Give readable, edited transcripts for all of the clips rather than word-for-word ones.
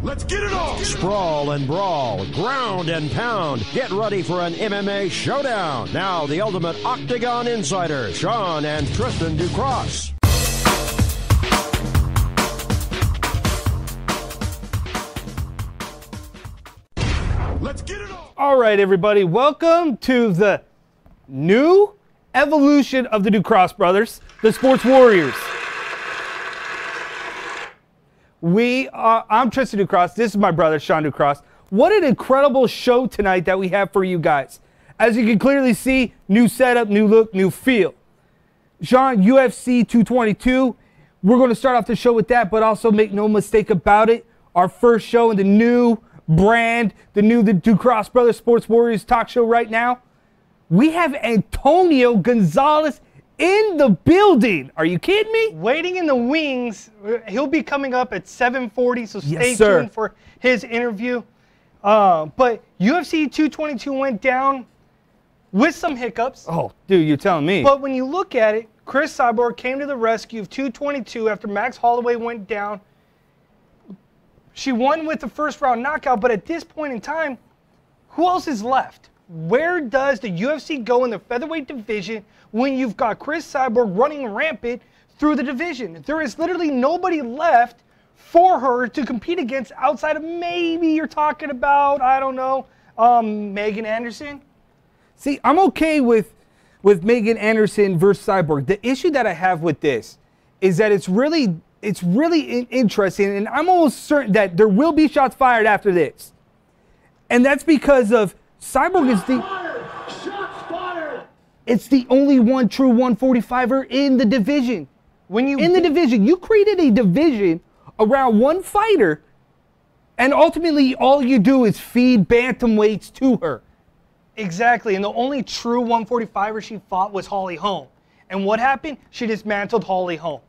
Let's get it on! Sprawl and brawl, ground and pound. Get ready for an MMA showdown. Now, the ultimate Octagon Insider, Sean and Tristan Ducross. Let's get it on! All right, everybody, welcome to the new evolution of the Ducross brothers, the Sports Warriors. I'm Tristan Ducross. This is my brother, Sean Ducross. What an incredible show tonight that we have for you guys. As you can clearly see, new setup, new look, new feel. Sean, UFC 222. We're going to start off the show with that, but also make no mistake about it. Our first show in the new brand, the Ducross Brothers Sports Warriors talk show right now. We have Antonio Gonzalez in the building. Are you kidding me? Waiting in the wings. He'll be coming up at 7:40, so stay sir. tuned for his interview. But UFC 222 went down with some hiccups. Oh, dude, you're telling me. But when you look at it, Cris Cyborg came to the rescue of 222 after Max Holloway went down. She won with the first round knockout, but at this point in time, who else is left? Where does the UFC go in the featherweight division when you've got Cris Cyborg running rampant through the division? There is literally nobody left for her to compete against outside of maybe you're talking about, I don't know, Megan Anderson. See, I'm okay with Megan Anderson versus Cyborg. The issue that I have with this is that it's really interesting, and I'm almost certain that there will be shots fired after this. And that's because of Cyborg is Shots fired! it's the only one true 145er in the division. You created a division around one fighter, and ultimately all you do is feed bantamweights to her. Exactly, and the only true 145er she fought was Holly Holm. And what happened? She dismantled Holly Holm.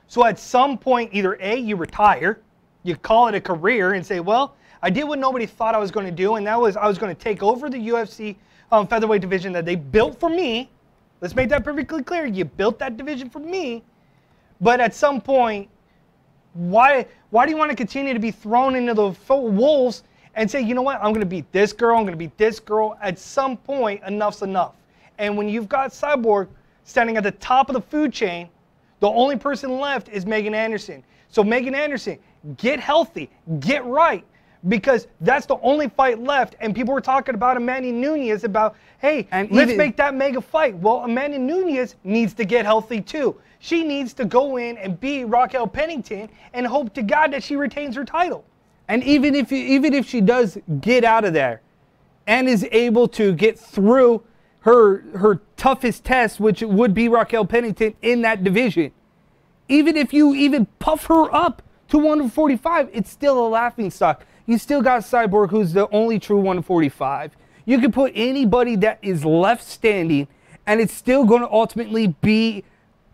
So at some point, either A, you retire, you call it a career and say, well, I did what nobody thought I was going to do, and that was I was going to take over the UFC featherweight division that they built for me. Let's make that perfectly clear. You built that division for me. But at some point, why do you want to continue to be thrown into the wolves and say, you know what, I'm going to beat this girl, I'm going to beat this girl. At some point, enough's enough. And when you've got Cyborg standing at the top of the food chain, the only person left is Megan Anderson. So Megan Anderson, get healthy, get right, because that's the only fight left. And people were talking about Amanda Nunes about, hey, let's make that mega fight. Well, Amanda Nunes needs to get healthy too. She needs to go in and beat Raquel Pennington and hope to God that she retains her title. And even if she does get out of there and is able to get through her toughest test, which would be Raquel Pennington in that division, even if you even puff her up to 145, it's still a laughingstock. You still got Cyborg, who's the only true 145. You can put anybody that is left standing, and it's still going to ultimately be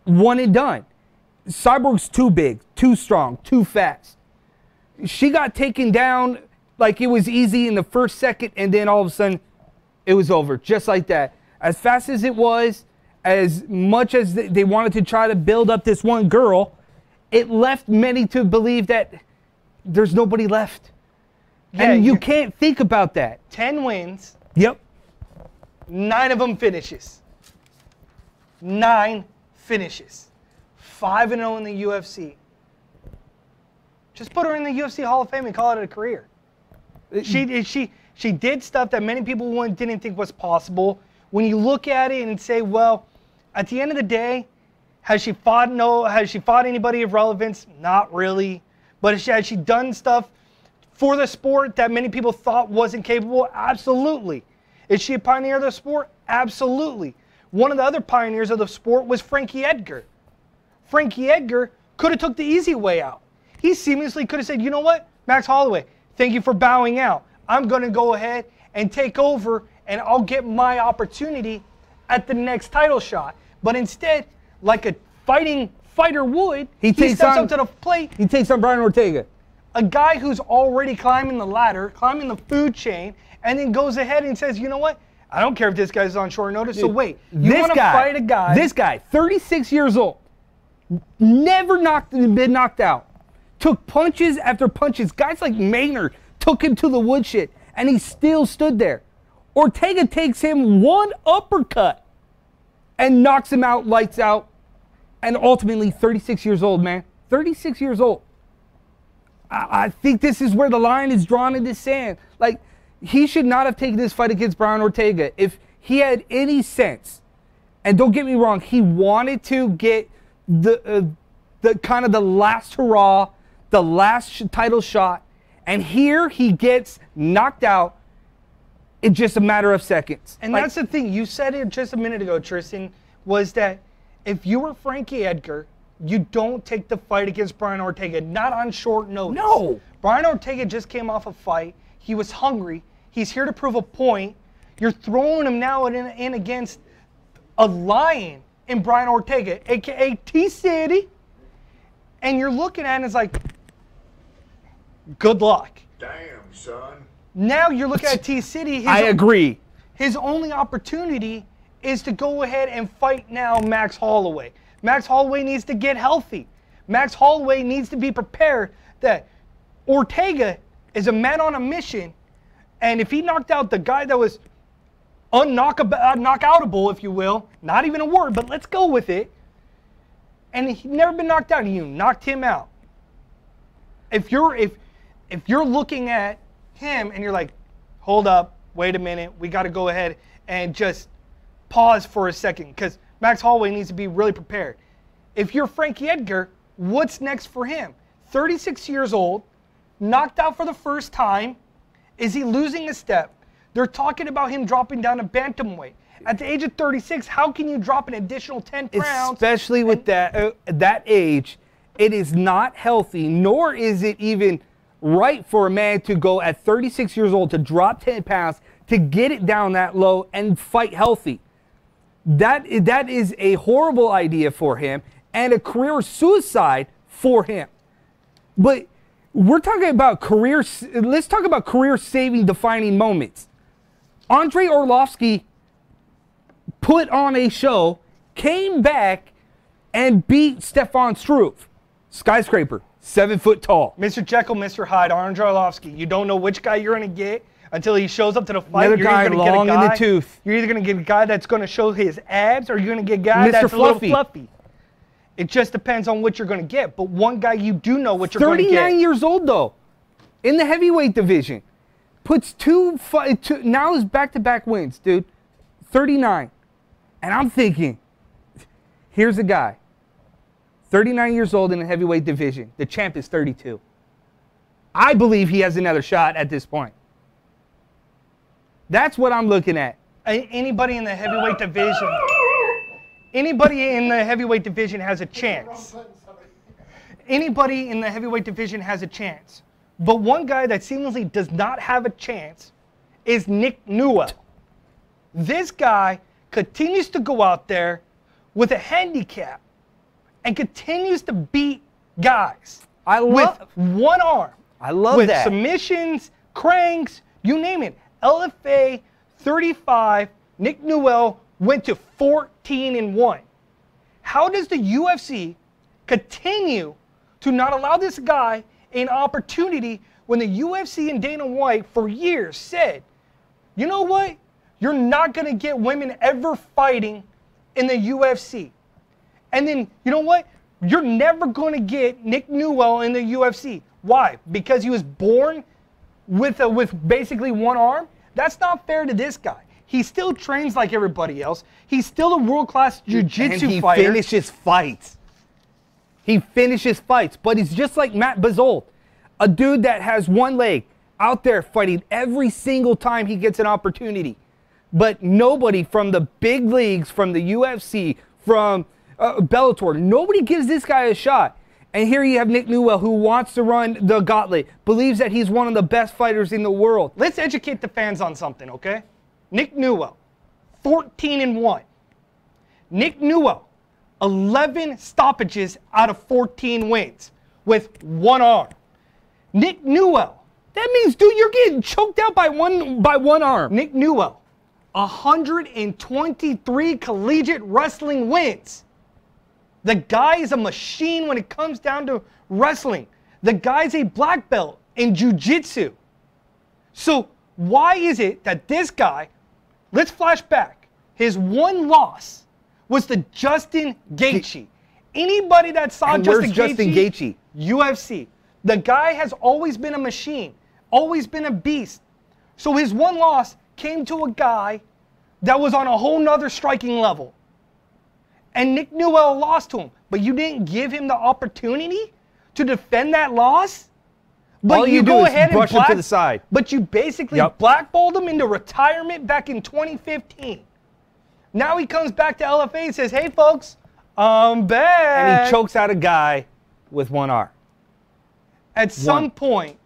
one and done. Cyborg's too big, too strong, too fast. She got taken down like it was easy in the first second, and then all of a sudden, it was over, just like that. As fast as it was, as much as they wanted to try to build up this one girl, it left many to believe that there's nobody left. Yeah, and you can't think about that. 10 wins. Yep. 9 of them finishes. 9 finishes. 5-0 in the UFC. Just put her in the UFC Hall of Fame and call it a career. She did stuff that many people didn't think was possible. When you look at it and say, well, at the end of the day, has she fought anybody of relevance? Not really. But has she done stuff for the sport that many people thought wasn't capable? Absolutely. Is she a pioneer of the sport? Absolutely. One of the other pioneers of the sport was Frankie Edgar. Frankie Edgar could have took the easy way out. He seamlessly could have said, you know what, Max Holloway, thank you for bowing out. I'm going to go ahead and take over, and I'll get my opportunity at the next title shot. But instead, like a fighter would, he steps up to the plate. He takes on Brian Ortega. A guy who's already climbing the ladder, climbing the food chain, and then goes ahead and says, you know what, I don't care if this guy's on short notice, so wait, you want to fight a guy. This guy, 36 years old, never been knocked out, took punches after punches. Guys like Maynard took him to the woodshed, and he still stood there. Ortega takes him one uppercut and knocks him out, lights out, and ultimately 36 years old, man. 36 years old. I think this is where the line is drawn in the sand. Like, he should not have taken this fight against Brian Ortega. If he had any sense, and don't get me wrong, he wanted to get the kind of the last hurrah, the last title shot, and here he gets knocked out in just a matter of seconds. And that's the thing, you said it just a minute ago, Tristan, was that if you were Frankie Edgar, you don't take the fight against Brian Ortega, not on short notice. No. Brian Ortega just came off a fight. He was hungry. He's here to prove a point. You're throwing him now in against a lion in Brian Ortega, a.k.a. T-City. And you're looking at it and it's like, good luck. Damn, son. Now you're looking at T-City. I agree. His only opportunity is to go ahead and fight now Max Holloway. Max Holloway needs to get healthy. Max Holloway needs to be prepared that Ortega is a man on a mission, and if he knocked out the guy that was knockoutable, if you will, not even a word, but let's go with it, and he'd never been knocked out, and you knocked him out. If you're looking at him and you're like, hold up, wait a minute, we got to go ahead and just pause for a second, because Max Holloway needs to be really prepared. If you're Frankie Edgar, what's next for him? 36 years old, knocked out for the first time. Is he losing a step? They're talking about him dropping down to bantamweight. At the age of 36, how can you drop an additional 10 pounds? Especially with that age, it is not healthy, nor is it even right for a man to go at 36 years old to drop 10 pounds, to get it down that low and fight healthy. That is a horrible idea for him and a career suicide for him. But we're talking about let's talk about career-saving, defining moments. Andrei Arlovski put on a show, came back, and beat Stefan Struve. Skyscraper, 7 foot tall. Mr. Jekyll, Mr. Hyde, Andrei Arlovski. You don't know which guy you're going to get until he shows up to the fight. Another guy long in the tooth. You're either going to get a guy that's going to show his abs, or you're going to get a guy that's a little fluffy. It just depends on what you're going to get. But one guy you do know what you're going to get. 39 years old, though, in the heavyweight division. Puts now his back-to-back wins, dude. 39. And I'm thinking, here's a guy. 39 years old in the heavyweight division. The champ is 32. I believe he has another shot at this point. That's what I'm looking at. Anybody in the heavyweight division, anybody in the heavyweight division has a chance. Anybody in the heavyweight division has a chance. But one guy that seemingly does not have a chance is Nick Newell. This guy continues to go out there with a handicap and continues to beat guys with one arm. I love that. With submissions, cranks, you name it. LFA 35, Nick Newell went to 14-1. How does the UFC continue to not allow this guy an opportunity when the UFC and Dana White for years said, you know what? You're not going to get women ever fighting in the UFC. And then, you know what? You're never going to get Nick Newell in the UFC. Why? Because he was born with basically one arm? That's not fair to this guy. He still trains like everybody else. He's still a world-class jiu-jitsu fighter. He finishes fights. He finishes fights. But he's just like Matt Bazolt, a dude that has one leg out there fighting every single time he gets an opportunity. But nobody from the big leagues, from the UFC, from Bellator, nobody gives this guy a shot. And here you have Nick Newell, who wants to run the gauntlet, believes that he's one of the best fighters in the world. Let's educate the fans on something, okay? Nick Newell, 14-1. Nick Newell, 11 stoppages out of 14 wins with one arm. Nick Newell. That means, dude, you're getting choked out by one arm. Nick Newell, 123 collegiate wrestling wins. The guy is a machine when it comes down to wrestling. The guy's a black belt in jiu-jitsu. So why is it that this guy, let's flash back, his one loss was to Justin Gaethje. Anybody that saw And Justin where's Justin Gaethje? UFC. The guy has always been a machine, always been a beast. So his one loss came to a guy that was on a whole nother striking level. And Nick Newell lost to him, but you didn't give him the opportunity to defend that loss? But All you do go is ahead brush and him to the side. But you basically blackballed him into retirement back in 2015. Now he comes back to LFA and says, hey folks, I'm back. And he chokes out a guy with one arm. At some point,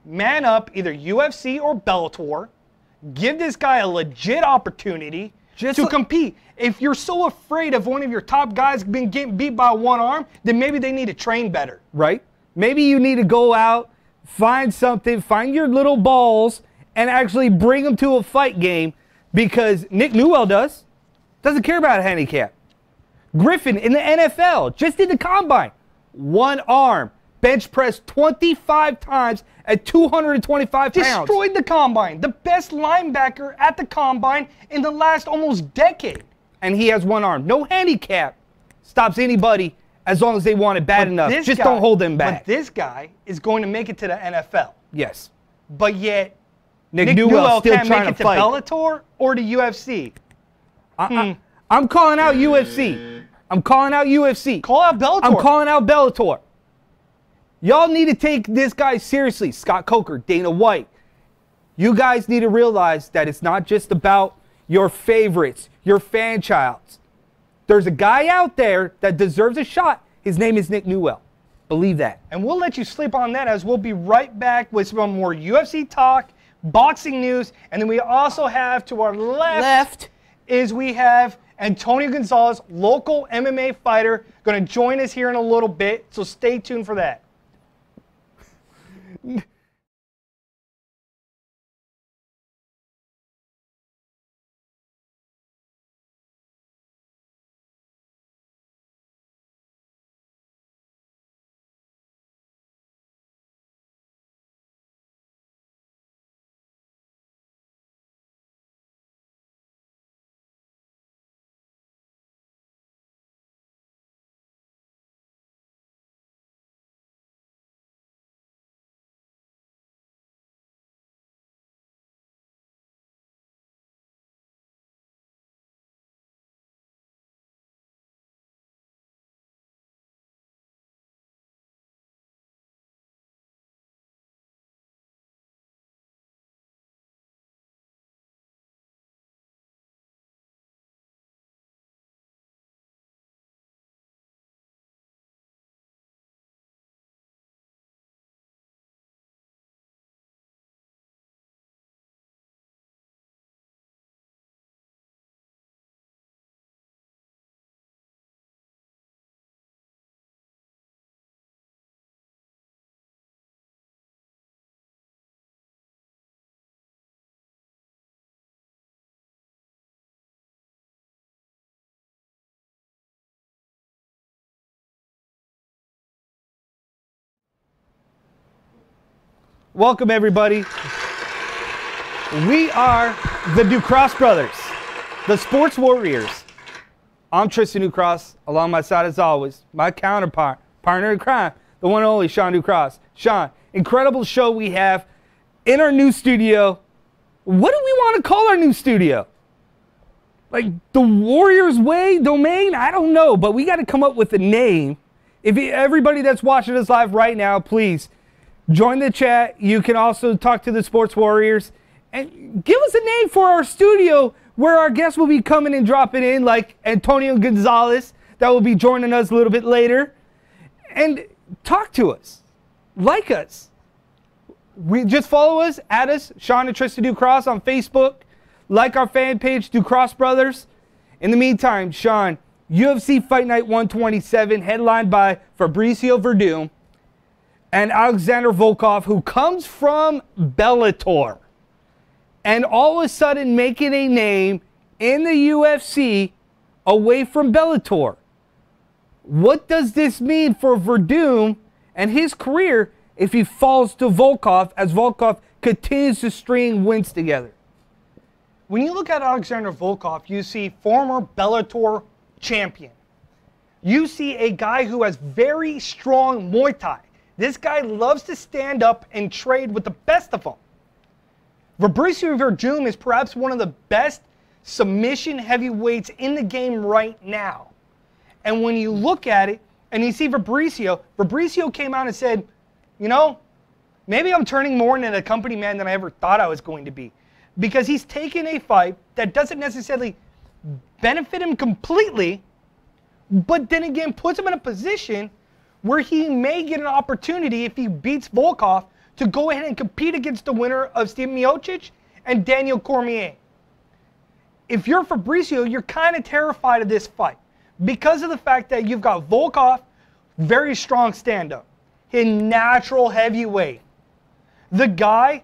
man up, either UFC or Bellator. Give this guy a legit opportunity to compete. If you're so afraid of one of your top guys being getting beat by one arm, then maybe they need to train better. Right? Maybe you need to go out, find something, find your little balls, and actually bring them to a fight game, because Nick Newell doesn't care about a handicap. Griffin in the NFL just did the combine. One arm. Bench press 25 times at 225 pounds. Destroyed the combine. The best linebacker at the combine in the last almost decade. And he has one arm. No handicap stops anybody as long as they want it bad enough. Just don't hold them back. But this guy is going to make it to the NFL. Yes. But yet, Nick Newell still can't trying make it to fight. Bellator or to UFC. I'm calling out UFC. I'm calling out UFC. Call out Bellator. I'm calling out Bellator. Y'all need to take this guy seriously. Scott Coker, Dana White. You guys need to realize that it's not just about your favorites, your fan childs. There's a guy out there that deserves a shot. His name is Nick Newell. Believe that. And we'll let you sleep on that, as we'll be right back with some more UFC talk, boxing news, and then we also have to our left is we have Antonio Gonzalez, local MMA fighter, going to join us here in a little bit, so stay tuned for that. Welcome, everybody. We are the Ducross Brothers, the Sports Warriors. I'm Tristan Ducross. Along my side, as always, my counterpart, partner in crime, the one and only Sean Ducross. Sean, incredible show we have in our new studio. What do we want to call our new studio? Like the Warriors Way domain? I don't know, but we got to come up with a name. Everybody that's watching us live right now, please join the chat. You can also talk to the Sports Warriors and give us a name for our studio where our guests will be coming and dropping in, like Antonio Gonzalez, that will be joining us a little bit later. And talk to us. Like us. We just follow us, add us, Sean and Tristan Ducross on Facebook. Like our fan page, Ducross Brothers. In the meantime, Sean, UFC Fight Night 127, headlined by Fabricio Verdum and Alexander Volkov, who comes from Bellator, and all of a sudden making a name in the UFC away from Bellator. What does this mean for Verdum and his career if he falls to Volkov as Volkov continues to string wins together. When you look at Alexander Volkov, you see former Bellator champion. You see a guy who has very strong Muay Thai. This guy loves to stand up and trade with the best of them. Fabricio Werdum is perhaps one of the best submission heavyweights in the game right now. And when you look at it and you see Fabricio came out and said, you know, maybe I'm turning more into a company man than I ever thought I was going to be. Because he's taken a fight that doesn't necessarily benefit him completely, but then again puts him in a position where he may get an opportunity if he beats Volkov to go ahead and compete against the winner of Steve Miocic and Daniel Cormier. If you're Fabricio, you're kind of terrified of this fight because of the fact that you've got Volkov, very strong stand-up, his natural heavyweight. The guy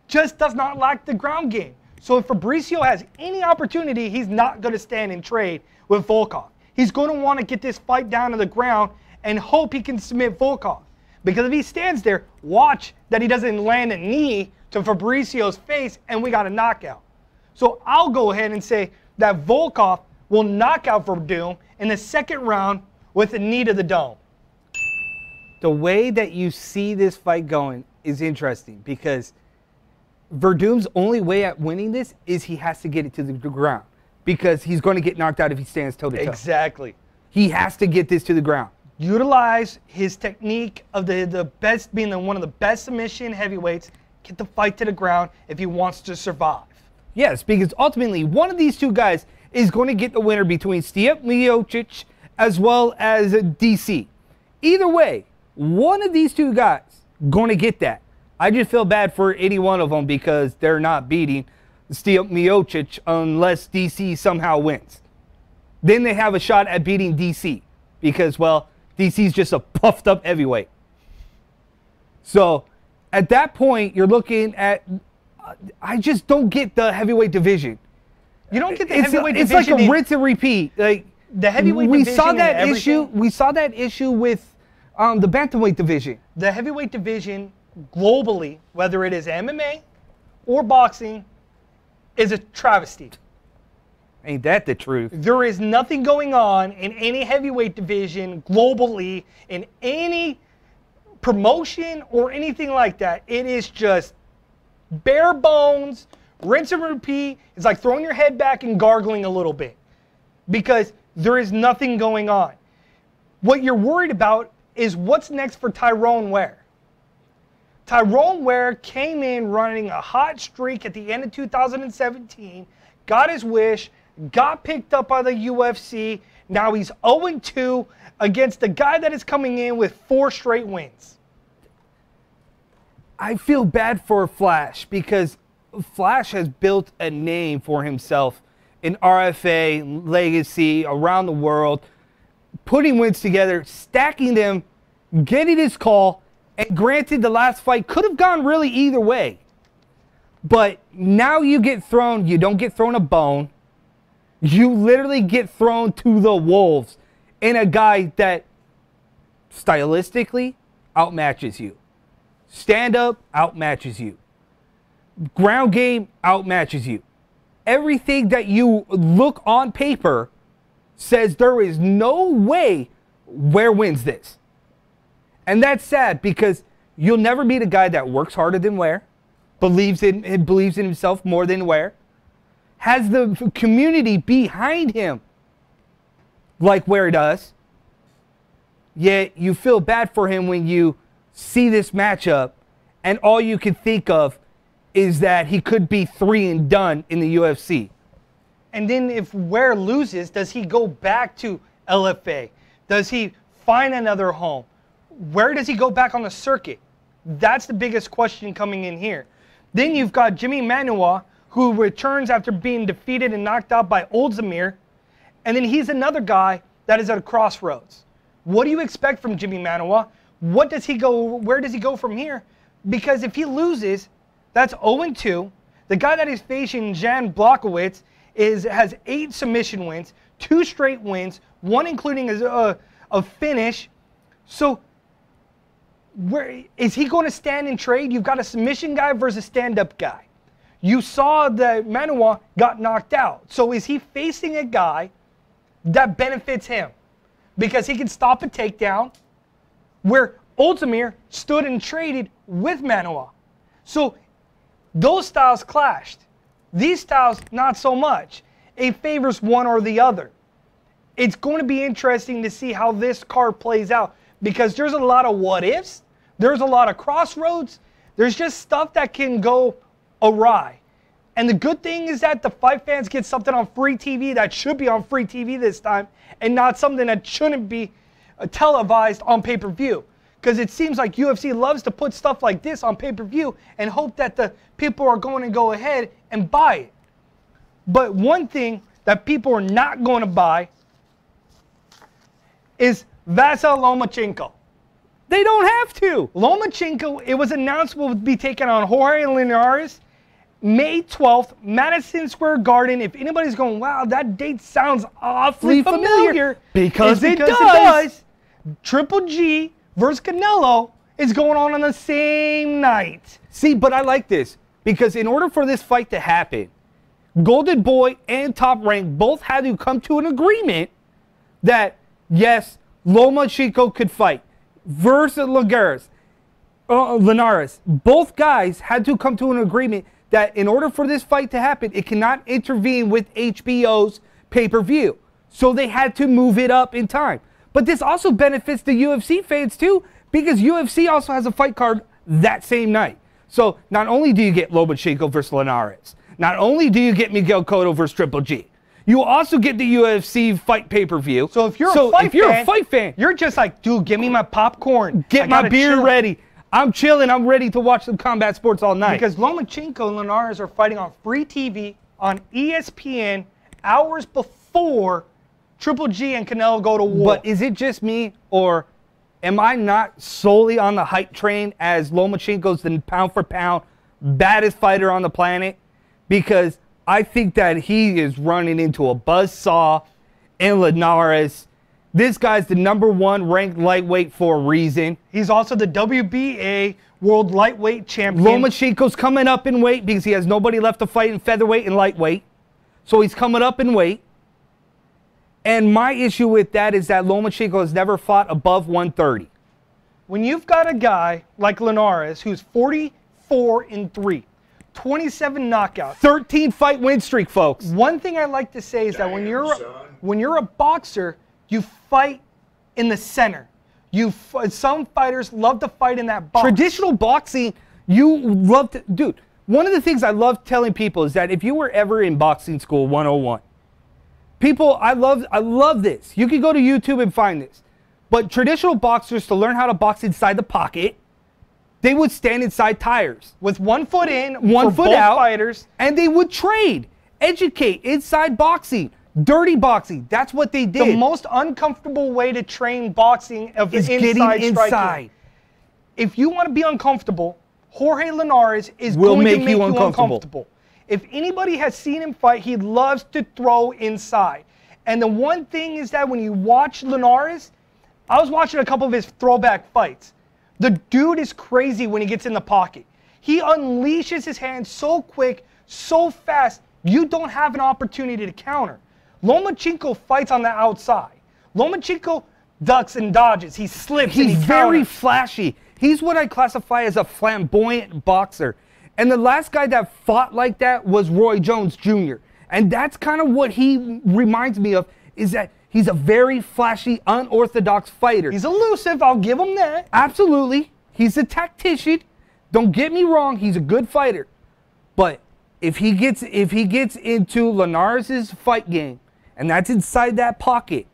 just does not lack the ground game. So if Fabricio has any opportunity, he's not going to stand and trade with Volkov. He's going to want to get this fight down to the ground and hope he can submit Volkov. Because if he stands there, watch that he doesn't land a knee to Fabricio's face and we got a knockout. So I'll go ahead and say that Volkov will knock out Werdum in the second round with a knee to the dome. The way that you see this fight going is interesting because Verdum's only way at winning this is he has to get it to the ground because he's going to get knocked out if he stands toe-to-toe. Exactly. He has to get this to the ground. Utilize his technique of the best, being one of the best submission heavyweights, get the fight to the ground if he wants to survive. Yes, because ultimately one of these two guys is going to get the winner between Steve Miocic as well as DC. Either way, one of these two guys going to get that. I just feel bad for any one of them because they're not beating Steve Miocic unless DC somehow wins. Then they have a shot at beating DC because, well, DC's just a puffed up heavyweight. So at that point, you're looking at, I just don't get the heavyweight division. You don't get the heavyweight division. It's like a rinse and repeat. Like the heavyweight division. We saw that issue with the bantamweight division. The heavyweight division globally, whether it is MMA or boxing, is a travesty. Ain't that the truth? There is nothing going on in any heavyweight division globally, in any promotion or anything like that. It is just bare bones, rinse and repeat. It's like throwing your head back and gargling a little bit because there is nothing going on. What you're worried about is what's next for Tyrone Ware. Tyrone Ware came in running a hot streak at the end of 2017, got his wish, got picked up by the UFC. Now he's 0-2 against the guy that is coming in with 4 straight wins. I feel bad for Flash because Flash has built a name for himself in RFA, Legacy, around the world, putting wins together, stacking them, getting his call, and granted the last fight could have gone really either way. But now you get thrown, you don't get thrown a bone. You literally get thrown to the wolves in a guy that stylistically outmatches you. Stand up outmatches you. Ground game outmatches you. Everything that you look on paper says there is no way Ware wins this. And that's sad because you'll never meet a guy that works harder than Ware, believes in himself more than Ware, has the community behind him like Ware does. Yet you feel bad for him when you see this matchup and all you can think of is that he could be 3 and done in the UFC. And then if Ware loses, does he go back to LFA? Does he find another home? Where does he go back on the circuit? That's the biggest question coming in here. Then you've got Jimmy Manuwa, who returns after being defeated and knocked out by Old Zamir. And then he's another guy that is at a crossroads. What do you expect from Jimmy Manuwa? Where does he go from here? Because if he loses, that's 0-2. The guy that is facing Jan Blachowicz has 8 submission wins, 2 straight wins, 1 including a finish. So where is he going to stand and trade? You've got a submission guy versus stand-up guy. You saw that Manuwa got knocked out. So is he facing a guy that benefits him? Because he can stop a takedown where Ultimir stood and traded with Manuwa. So those styles clashed. These styles, not so much. It favors one or the other. It's going to be interesting to see how this card plays out because there's a lot of what ifs. There's a lot of crossroads. There's just stuff that can go awry. And the good thing is that the fight fans get something on free TV that should be on free TV this time and not something that shouldn't be televised on pay-per-view. Because it seems like UFC loves to put stuff like this on pay-per-view and hope that the people are going to go ahead and buy it. But one thing that people are not going to buy is Vasyl Lomachenko. They don't have to. Lomachenko, it was announced will be taking on Jorge Linares May 12th, Madison Square Garden. If anybody's going, wow, that date sounds awfully familiar. Because it does. Triple G versus Canelo is going on the same night. See, but I like this because in order for this fight to happen, Golden Boy and Top Rank both had to come to an agreement that, yes, Lomachenko could fight versus Linares. Both guys had to come to an agreement that in order for this fight to happen, it cannot intervene with HBO's pay-per-view. So they had to move it up in time. But this also benefits the UFC fans too, because UFC also has a fight card that same night. So not only do you get Lomachenko versus Linares, not only do you get Miguel Cotto versus Triple G, you also get the UFC fight pay-per-view. So if you're a fight fan, you're just like, dude, give me my popcorn. Get my beer ready. I'm chilling. I'm ready to watch some combat sports all night. Because Lomachenko and Linares are fighting on free TV on ESPN hours before Triple G and Canelo go to war. But is it just me, or am I not solely on the hype train as Lomachenko's the pound-for-pound baddest fighter on the planet? Because I think that he is running into a buzzsaw in Linares. This guy's the #1 ranked lightweight for a reason. He's also the WBA World Lightweight Champion. Lomachenko's coming up in weight because he has nobody left to fight in featherweight and lightweight. So he's coming up in weight. And my issue with that is that Lomachenko has never fought above 130. When you've got a guy like Linares who's 44-3, 27 knockouts, 13 fight win streak, folks. One thing I like to say is that when you're a boxer, you fight in the center. Some fighters love to fight in that box. Traditional boxing, you love to, dude. One of the things I love telling people is that if you were ever in boxing school 101, people, I love this. You can go to YouTube and find this. But traditional boxers, to learn how to box inside the pocket, they would stand inside tires with one foot in, one foot out, fighters, and they would trade, educate inside boxing. Dirty boxing. That's what they did. The most uncomfortable way to train boxing is getting inside. If you want to be uncomfortable, Jorge Linares will make you uncomfortable. If anybody has seen him fight, he loves to throw inside. And the one thing is that when you watch Linares, I was watching a couple of his throwback fights. The dude is crazy when he gets in the pocket. He unleashes his hands so quick, so fast, you don't have an opportunity to counter. Lomachenko fights on the outside. Lomachenko ducks and dodges. He slips and he counters. He's very flashy. He's what I classify as a flamboyant boxer. And the last guy that fought like that was Roy Jones Jr. And that's kind of what he reminds me of, is that he's a very flashy, unorthodox fighter. He's elusive, I'll give him that. Absolutely. He's a tactician. Don't get me wrong, he's a good fighter. But if he gets into Linares' fight game, and that's inside that pocket,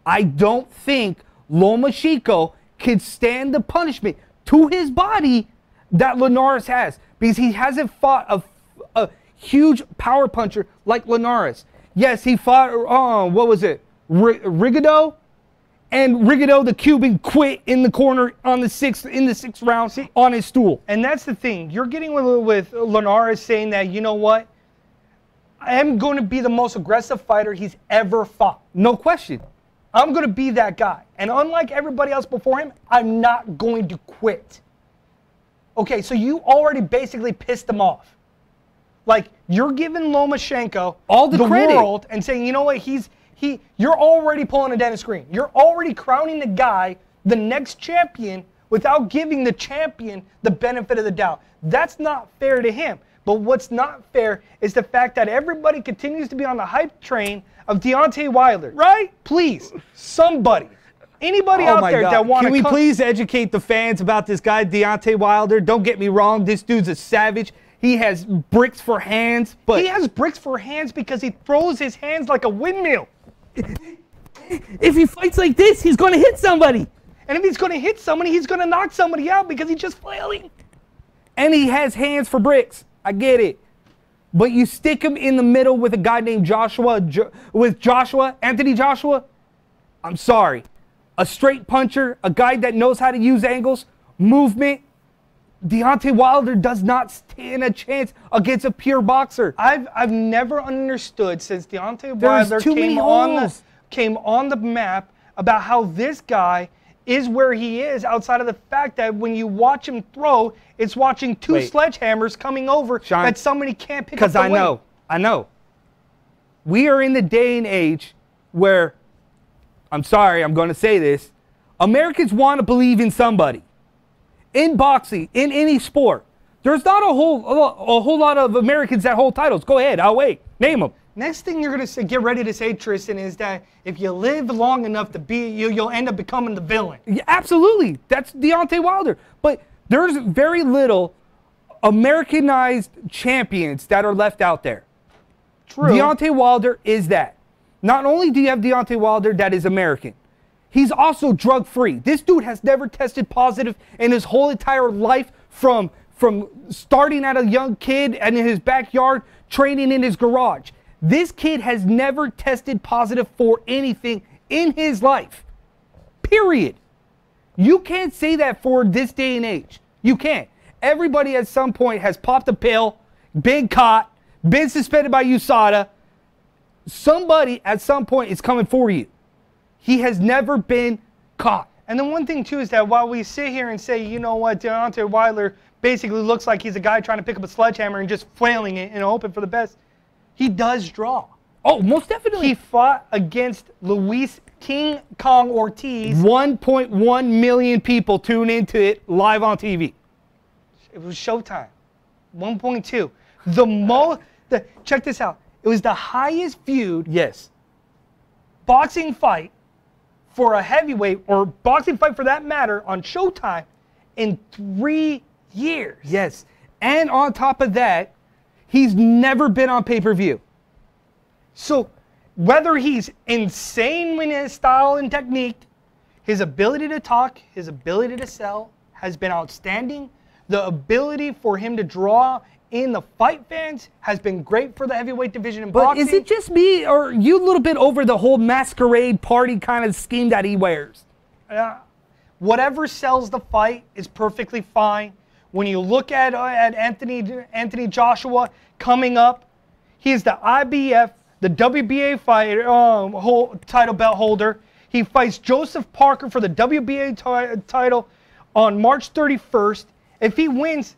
I don't think Lomachenko can stand the punishment to his body that Linares has, because he hasn't fought a huge power puncher like Linares. Yes, he fought, what was it, Rigondeaux? And Rigondeaux, the Cuban, quit in the corner in the sixth round on his stool. And that's the thing. You're getting with Linares saying that, you know what? I am going to be the most aggressive fighter he's ever fought. No question. I'm going to be that guy. And unlike everybody else before him, I'm not going to quit. Okay, so you already basically pissed him off. Like, you're giving Lomachenko all the credit world and saying, you know what, you're already pulling a Dennis Green. You're already crowning the guy the next champion without giving the champion the benefit of the doubt. That's not fair to him. But what's not fair is the fact that everybody continues to be on the hype train of Deontay Wilder. Right? Please, somebody. Anybody out there that want to Can we please educate the fans about this guy, Deontay Wilder? Don't get me wrong, this dude's a savage. He has bricks for hands, but... He has bricks for hands because he throws his hands like a windmill. If he fights like this, he's going to hit somebody. And if he's going to hit somebody, he's going to knock somebody out because he's just flailing. And he has hands for bricks. I get it. But you stick him in the middle with a guy named Anthony Joshua. I'm sorry. A straight puncher, a guy that knows how to use angles, movement. Deontay Wilder does not stand a chance against a pure boxer. I've never understood since Deontay Wilder came on the map about how this guy is where he is, outside of the fact that when you watch him throw, it's watching two sledgehammers coming over Sean, that somebody can't pick up the weight. Because I know. We are in the day and age where, I'm sorry, I'm going to say this, Americans want to believe in somebody. In boxing, in any sport, there's not a whole lot of Americans that hold titles. Go ahead, I'll wait. Name them. Next thing you're going to get ready to say, Tristan, is that if you live long enough to be you'll end up becoming the villain. Yeah, absolutely. That's Deontay Wilder. But there's very little Americanized champions that are left out there. True. Deontay Wilder is that. Not only do you have Deontay Wilder that is American, he's also drug-free. This dude has never tested positive in his whole entire life from starting at a young kid and in his backyard, training in his garage. This kid has never tested positive for anything in his life. Period. You can't say that for this day and age. You can't. Everybody at some point has popped a pill, been caught, been suspended by USADA. Somebody at some point is coming for you. He has never been caught. And then one thing, too, is that while we sit here and say, you know what, Deontay Wilder basically looks like he's a guy trying to pick up a sledgehammer and just flailing it and hoping for the best, he does draw. Oh, most definitely. He fought against Luis King Kong Ortiz. 1.1 million people tune into it live on TV. It was Showtime. 1.2. Check this out. It was the highest viewed boxing fight for a heavyweight, or boxing fight for that matter, on Showtime in 3 years. Yes. And on top of that, he's never been on pay-per-view. So whether he's insane in his style and technique, his ability to talk, his ability to sell has been outstanding. The ability for him to draw in the fight fans has been great for the heavyweight division in boxing. But is it just me, or are you a little bit over the whole masquerade party kind of scheme that he wears? Whatever sells the fight is perfectly fine. When you look at Anthony Joshua coming up, he is the IBF, the WBA title belt holder. He fights Joseph Parker for the WBA title on March 31st. If he wins,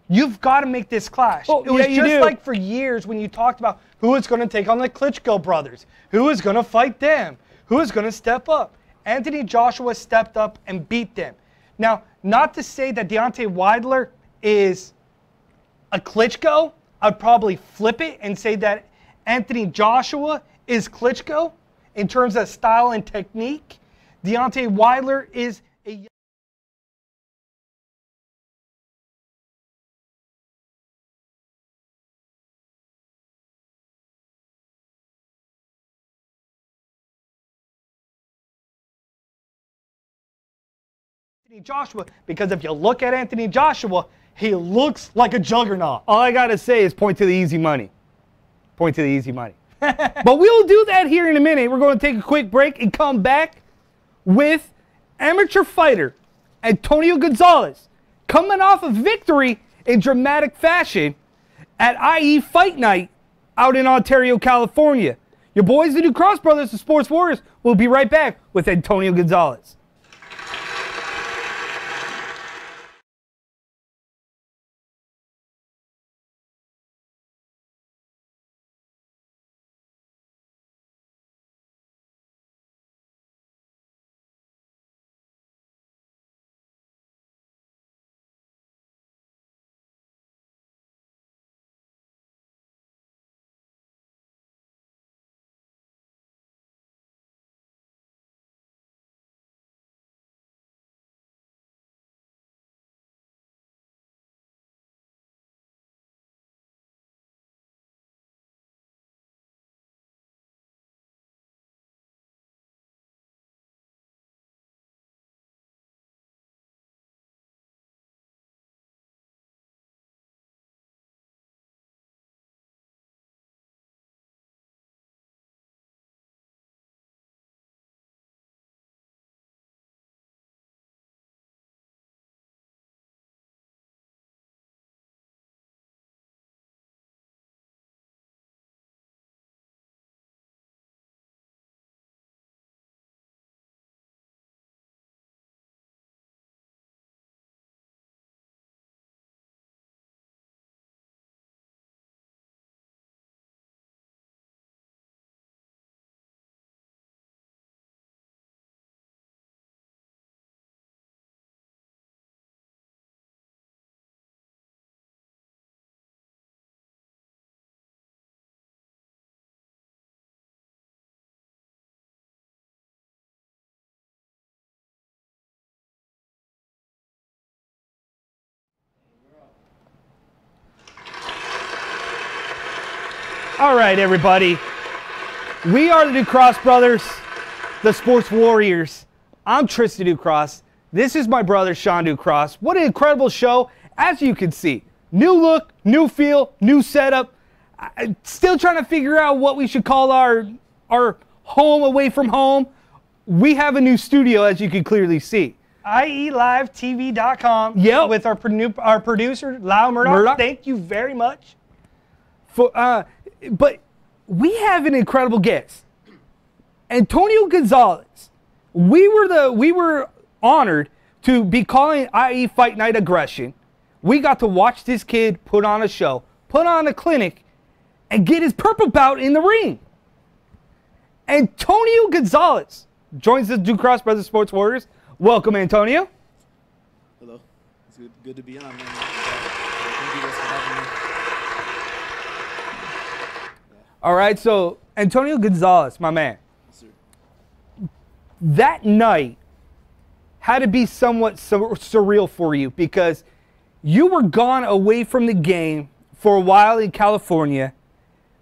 you've got to make this clash. Oh, it was just like for years when you talked about who is going to take on the Klitschko brothers, who is going to fight them, who is going to step up. Anthony Joshua stepped up and beat them. Now, not to say that Deontay Wilder is a Klitschko. I'd probably flip it and say that Anthony Joshua is Klitschko in terms of style and technique. Deontay Wilder is a... Joshua, because if you look at Anthony Joshua, he looks like a juggernaut. All I got to say is point to the easy money. Point to the easy money. But we'll do that here in a minute. We're going to take a quick break and come back with amateur fighter Antonio Gonzalez coming off a victory in dramatic fashion at IE Fight Night out in Ontario, California. Your boys, the New Cross Brothers, the Sports Warriors, will be right back with Antonio Gonzalez. All right, everybody. We are the New Cross Brothers, the Sports Warriors. I'm Tristan Ducross. This is my brother, Sean Ducross. What an incredible show. As you can see, new look, new feel, new setup. Still trying to figure out what we should call our home away from home. We have a new studio, as you can clearly see. IELiveTV.com. Yep. With our producer, Lau Murdoch. Thank you very much. But we have an incredible guest, Antonio Gonzalez. We were honored to be calling IE Fight Night Aggression. We got to watch this kid put on a show, put on a clinic, and get his purple bout in the ring. Antonio Gonzalez joins the New Cross Brothers Sports Warriors. Welcome, Antonio. Hello. It's good to be on, man. Thank you guys for having me. All right, so Antonio Gonzalez, my man. Yes, sir. That night had to be somewhat surreal for you because you were gone away from the game for a while in California,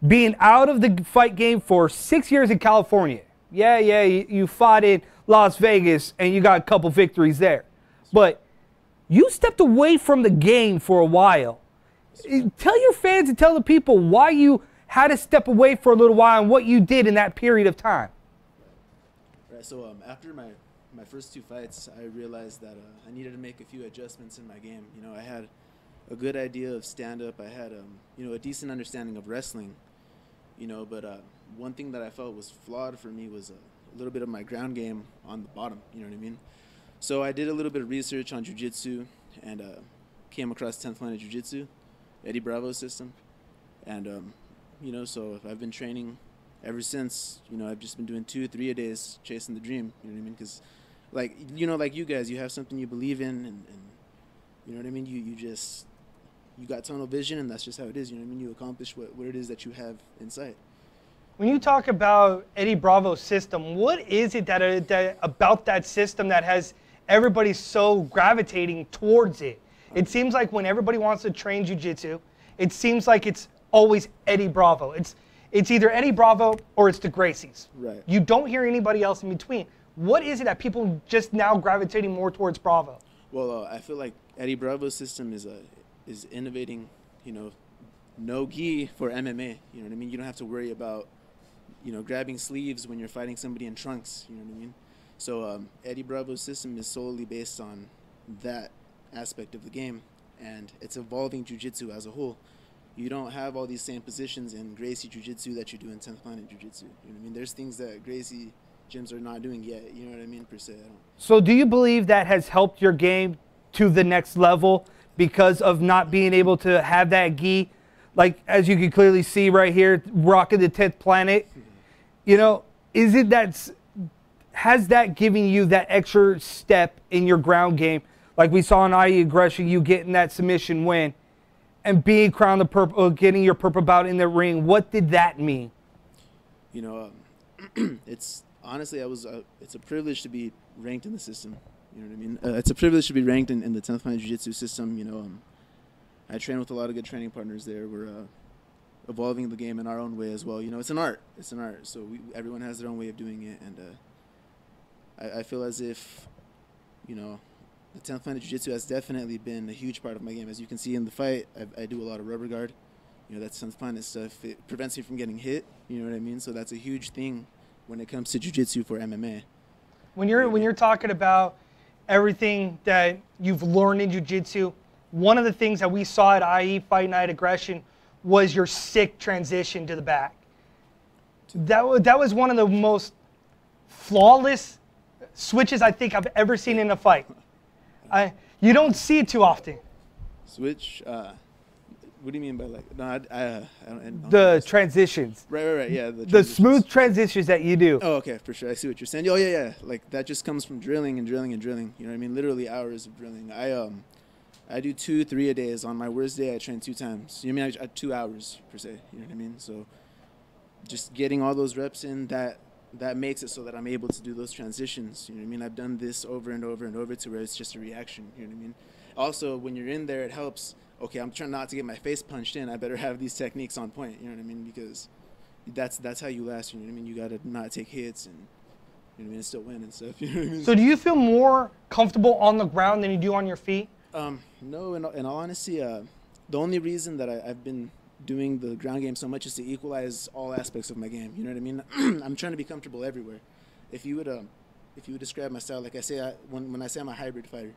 being out of the fight game for 6 years in California. Yeah, you fought in Las Vegas and you got a couple victories there. But you stepped away from the game for a while. Tell your fans and tell the people why you had to step away for a little while and what you did in that period of time. Right, so after my first two fights, I realized that I needed to make a few adjustments in my game. You know, I had a good idea of stand-up. I had, a decent understanding of wrestling, but one thing that I felt was flawed for me was a little bit of my ground game on the bottom, you know what I mean? So I did a little bit of research on jiu-jitsu and came across 10th Planet Jiu-Jitsu, Eddie Bravo's system, and so I've been training ever since. I've just been doing 2-3 a days, chasing the dream. You know what I mean? Because, like you guys, you have something you believe in, and you know what I mean. You got tunnel vision, and that's just how it is. You know what I mean? You accomplish what it is that you have in sight. When you talk about Eddie Bravo's system, what is it that about that system that has everybody so gravitating towards it? It seems like when everybody wants to train jiu-jitsu, it seems like it's always Eddie Bravo. It's either Eddie Bravo or it's the Gracies. Right. You don't hear anybody else in between. What is it that people just now gravitating more towards Bravo? Well, I feel like Eddie Bravo's system is innovating. No gi for MMA. You know what I mean? You don't have to worry about grabbing sleeves when you're fighting somebody in trunks. You know what I mean? So Eddie Bravo's system is solely based on that aspect of the game, and it's evolving jiu-jitsu as a whole. you don't have all these same positions in Gracie Jiu-Jitsu that you do in 10th Planet Jiu-Jitsu. You know what I mean? There's things that Gracie gyms are not doing yet. You know what I mean, per se. So do you believe that has helped your game to the next level because of not being able to have that gi? Like, as you can clearly see right here, rocking the 10th Planet. You know, is it has that given you that extra step in your ground game? Like we saw in IE Aggression, you getting that submission win and being crowned the purple, getting your purple belt in the ring. What did that mean? You know, it's honestly, it's a privilege to be ranked in the system. You know what I mean? It's a privilege to be ranked in the 10th Planet Jiu-Jitsu system. You know, I train with a lot of good training partners there. We're evolving the game in our own way as well. You know, it's an art. It's an art. So everyone has their own way of doing it. And I feel as if, you know, the 10th Planet Jiu-Jitsu has definitely been a huge part of my game. As you can see in the fight, I do a lot of rubber guard. You know, that's 10th Planet stuff. It prevents me from getting hit. You know what I mean? So that's a huge thing when it comes to Jiu-Jitsu for MMA. When you're talking about everything that you've learned in Jiu-Jitsu, one of the things that we saw at IE Fight Night Aggression was your sick transition to the back. That was one of the most flawless switches I think I've ever seen in a fight. You don't see it too often. Switch? What do you mean by like? No, I don't. The transitions. Right. Yeah. The smooth transitions that you do. Oh, okay, for sure. I see what you're saying. Oh, yeah. Like that just comes from drilling and drilling and drilling. You know what I mean? Literally hours of drilling. I do 2-3 a day. On my worst day, I train 2 times. You know what I mean? 2 hours per se. You know what I mean? So just getting all those reps in, that makes it so that I'm able to do those transitions. You know what I mean? I've done this over and over and over to where it's just a reaction. You know what I mean? Also, when you're in there, it helps. Okay, I'm trying not to get my face punched in. I better have these techniques on point. You know what I mean? Because that's how you last. You know what I mean? You gotta not take hits and, you know what I mean, and still win and stuff. You know what I mean? So do you feel more comfortable on the ground than you do on your feet? No, in all honesty, the only reason that I've been doing the ground game so much is to equalize all aspects of my game. You know what I mean? I'm trying to be comfortable everywhere. If you would describe my style, like I say, when I say I'm a hybrid fighter,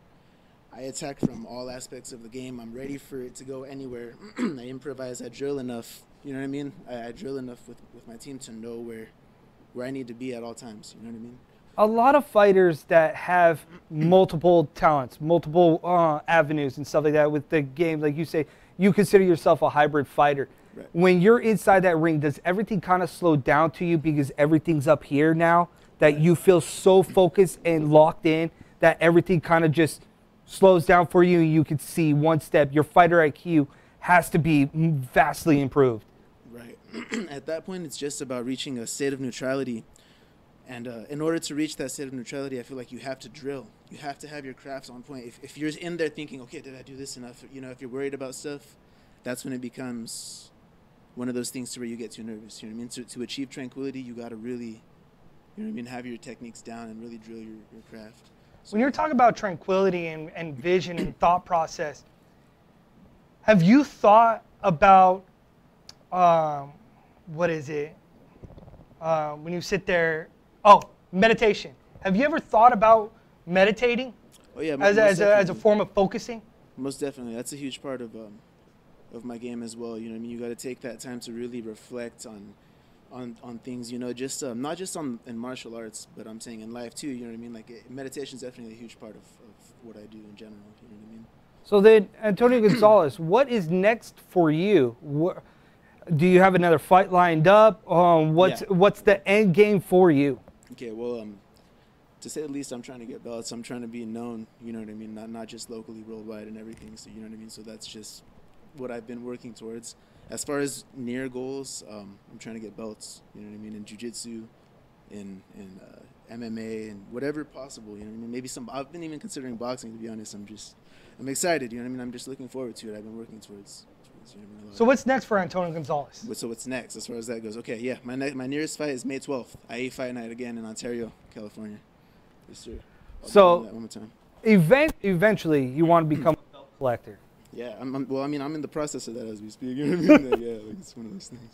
I attack from all aspects of the game. I'm ready for it to go anywhere. I improvise. I drill enough. You know what I mean? I drill enough with my team to know where I need to be at all times. You know what I mean? A lot of fighters that have multiple talents, multiple avenues and stuff like that with the game, like you say, you consider yourself a hybrid fighter. Right. When you're inside that ring, does everything kind of slow down to you because everything's up here now that you feel so focused and locked in that everything kind of just slows down for you and you can see one step? Your fighter IQ has to be vastly improved. Right. At that point, it's just about reaching a state of neutrality. And in order to reach that state of neutrality, I feel like you have to drill. You have to have your crafts on point. If you're in there thinking, okay, did I do this enough? You know, if you're worried about stuff, that's when it becomes one of those things to where you get too nervous. You know what I mean? To achieve tranquility, you got to really, you know what I mean, have your techniques down and really drill your craft. So when you're talking about tranquility and vision and thought process, have you thought about, what is it, when you sit there, meditation. Have you ever thought about meditating? Oh yeah, as a form of focusing? Most definitely. That's a huge part of my game as well. You know what I mean? You got to take that time to really reflect on things, you know, just not just in martial arts, but I'm saying in life too. You know what I mean? Like meditation is definitely a huge part of what I do in general. You know what I mean? So then, Antonio Gonzalez, what is next for you? Do you have another fight lined up? What's the end game for you? Okay, well, to say the least, I'm trying to get belts. I'm trying to be known. You know what I mean? Not just locally, worldwide, and everything. So you know what I mean? So that's just what I've been working towards. As far as near goals, I'm trying to get belts. You know what I mean? In jiu-jitsu, in MMA, and whatever possible. You know what I mean? Maybe I've been even considering boxing, to be honest. I'm excited. You know what I mean? I'm just looking forward to it. I've been working towards you know what I mean, So what's next for Antonio Gonzalez? So what's next as far as that goes? Okay, yeah, my nearest fight is May 12th. IE Fight Night again in Ontario, California. Yes, sir. I'll do that one more time. Eventually, you want to become a belt collector. Yeah, I'm in the process of that as we speak. You know what I mean? Yeah, like it's one of those things.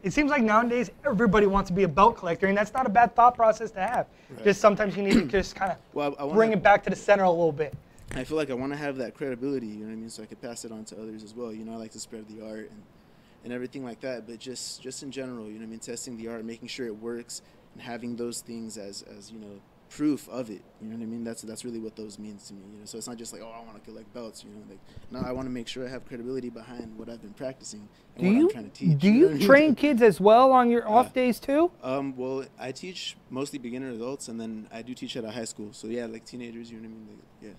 It seems like nowadays everybody wants to be a belt collector, and that's not a bad thought process to have. Right. Just sometimes you need to just kind of bring it back to the center a little bit. I feel like I want to have that credibility, you know what I mean, so I could pass it on to others as well. You know, I like to spread the art and everything like that, but just in general, you know what I mean, testing the art, making sure it works, and having those things as you know, proof of it. You know what I mean? That's really what those means to me. You know, so it's not just like, oh, I want to collect belts. You know, like, no, I want to make sure I have credibility behind what I've been practicing and what I'm trying to teach. Do you train kids as well on your off days too? Well, I teach mostly beginner adults, and then I do teach at a high school. So yeah, like teenagers. You know what I mean? Like, yeah.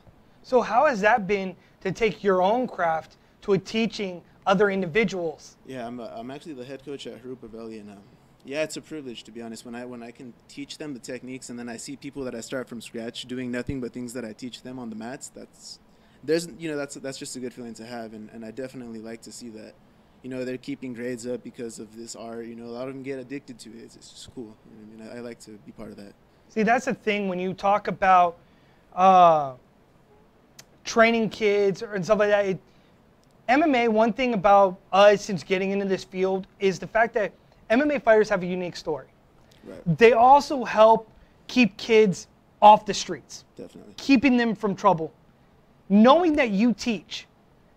So how has that been to take your own craft to a teaching other individuals? Yeah, I'm actually the head coach at Harupa Valley, and yeah, it's a privilege, to be honest. When I can teach them the techniques, and then I see people that I start from scratch doing nothing but things that I teach them on the mats. That's just a good feeling to have, and I definitely like to see that. You know, they're keeping grades up because of this art. You know, a lot of them get addicted to it. It's just cool. You know what I mean? I like to be part of that. See, that's the thing when you talk about training kids and stuff like that. MMA, one thing about us since getting into this field is the fact that MMA fighters have a unique story. Right. They also help keep kids off the streets. Definitely. Keeping them from trouble. Knowing that you teach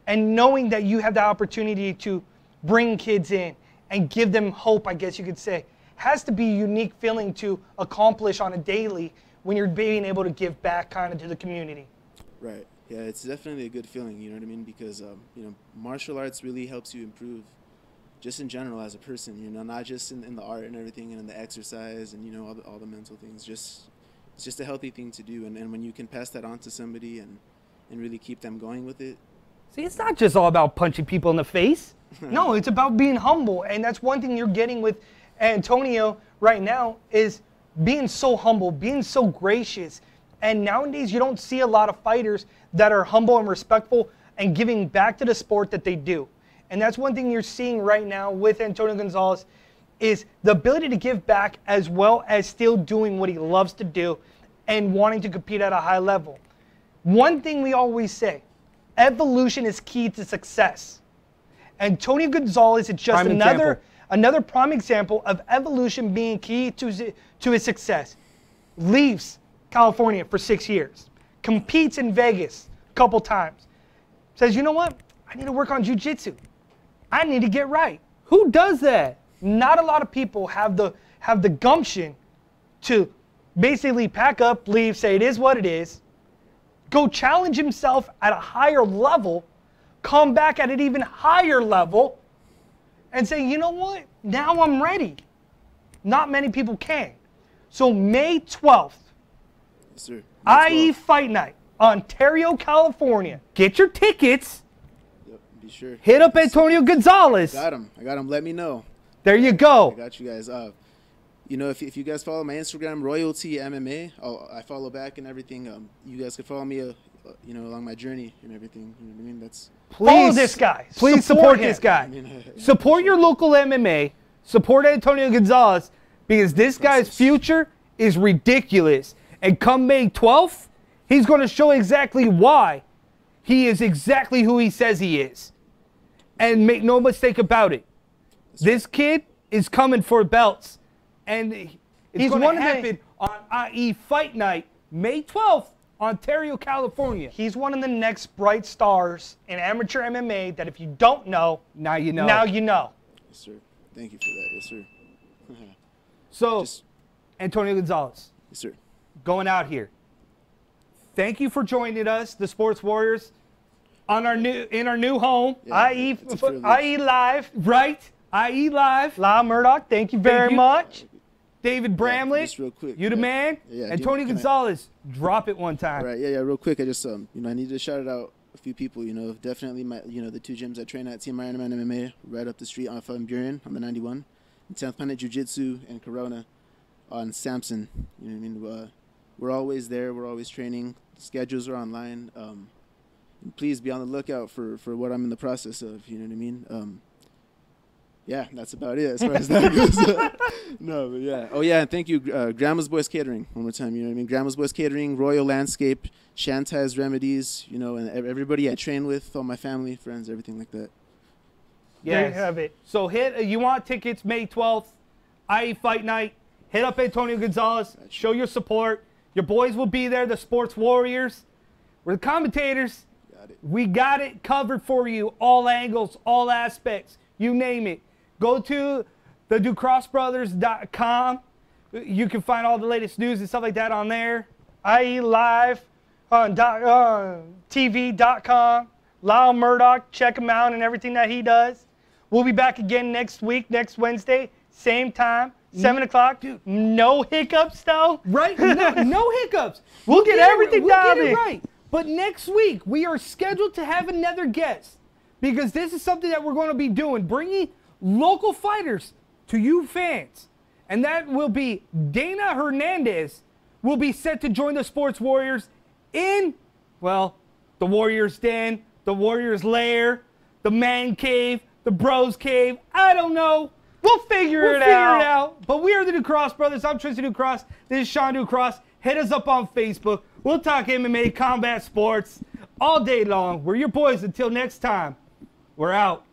and knowing that you have the opportunity to bring kids in and give them hope, I guess you could say, has to be a unique feeling to accomplish on a daily when you're being able to give back kind of to the community. Right. Yeah, it's definitely a good feeling, you know what I mean? Because, you know, martial arts really helps you improve just in general as a person, you know, not just in the art and everything and in the exercise and, you know, all the mental things. It's just a healthy thing to do. And when you can pass that on to somebody and really keep them going with it. See, it's not just all about punching people in the face. No, it's about being humble. And that's one thing you're getting with Antonio right now is being so humble, being so gracious. And nowadays you don't see a lot of fighters that are humble and respectful and giving back to the sport that they do. And that's one thing you're seeing right now with Antonio Gonzalez is the ability to give back as well as still doing what he loves to do and wanting to compete at a high level. One thing we always say, evolution is key to success. Antonio Gonzalez is just another prime example of evolution being key to his success. Leaves California for 6 years, competes in Vegas a couple times, says, you know what, I need to work on jiu-jitsu. I need to get right. Who does that? Not a lot of people have the gumption to basically pack up, leave, say it is what it is, go challenge himself at a higher level, come back at an even higher level, and say, you know what, now I'm ready. Not many people can. So May 12th, Yes, sir. IE Fight Night, Ontario, California. Get your tickets. Yep, be sure. Hit up Antonio Gonzalez. I got him. Let me know. There you go. I got you guys. You know, if you guys follow my Instagram, Royalty MMA, I follow back and everything. You guys can follow me, you know, along my journey and everything. You know what I mean? Follow this guy. Please support this him. guy. I mean, Support your local MMA. Support Antonio Gonzalez because this guy's future is ridiculous. And come May 12th, he's going to show exactly why he is exactly who he says he is. And make no mistake about it. This kid is coming for belts. And it's going to happen on IE Fight Night, May 12th, Ontario, California. He's one of the next bright stars in amateur MMA that if you don't know, now you know. Now you know. Yes, sir. Thank you for that. Yes, sir. So, Antonio Gonzalez. Yes, sir. Going out here. Thank you for joining us, the Sports Warriors, on our new home. Yeah, IE it's Live. Right? IE Live. La Murdoch, thank you very much. David Bramlett, just real quick. you the man. Yeah, Antonio Gonzalez, drop it one time. All right, yeah, real quick. I just, you know, I need to shout out a few people. You know, definitely the two gyms I train at, Team Ironman MMA, right up the street off Buren on the 91, and 10th Planet Jiu-Jitsu and Corona on Sampson. You know what I mean? We're always there. We're always training. The schedules are online. Please be on the lookout for what I'm in the process of. You know what I mean? Yeah, that's about it as far as that goes. No, but yeah. Oh, yeah, and thank you, Grandma's Boys Catering, one more time. You know what I mean? Grandma's Boys Catering, Royal Landscape, Shantai's Remedies, you know, and everybody I train with, all my family, friends, everything like that. There you have it. So you want tickets May 12th, IE Fight Night. Hit up Antonio Gonzalez. Show your support. Your boys will be there, the Sports Warriors. We're the commentators. Got it. We got it covered for you. All angles, all aspects. You name it. Go to the DuCrossBrothers.com. You can find all the latest news and stuff like that on there. IE Live on TV.com. Lyle Murdoch, check him out and everything that he does. We'll be back again next week, next Wednesday, same time, 7 o'clock. Dude. No hiccups, though. Right? No hiccups. We'll get everything dialed in. Right. But next week, we are scheduled to have another guest because this is something that we're going to be doing, bringing local fighters to you fans. And that will be Dana Hernandez will be set to join the Sports Warriors in, well, the Warriors Den, the Warriors Lair, the Man Cave, the Bros Cave. I don't know. We'll figure it out. But we are the Ducross Brothers. I'm Tristan Ducross. This is Sean Ducross. Hit us up on Facebook. We'll talk MMA, combat sports all day long. We're your boys. Until next time, we're out.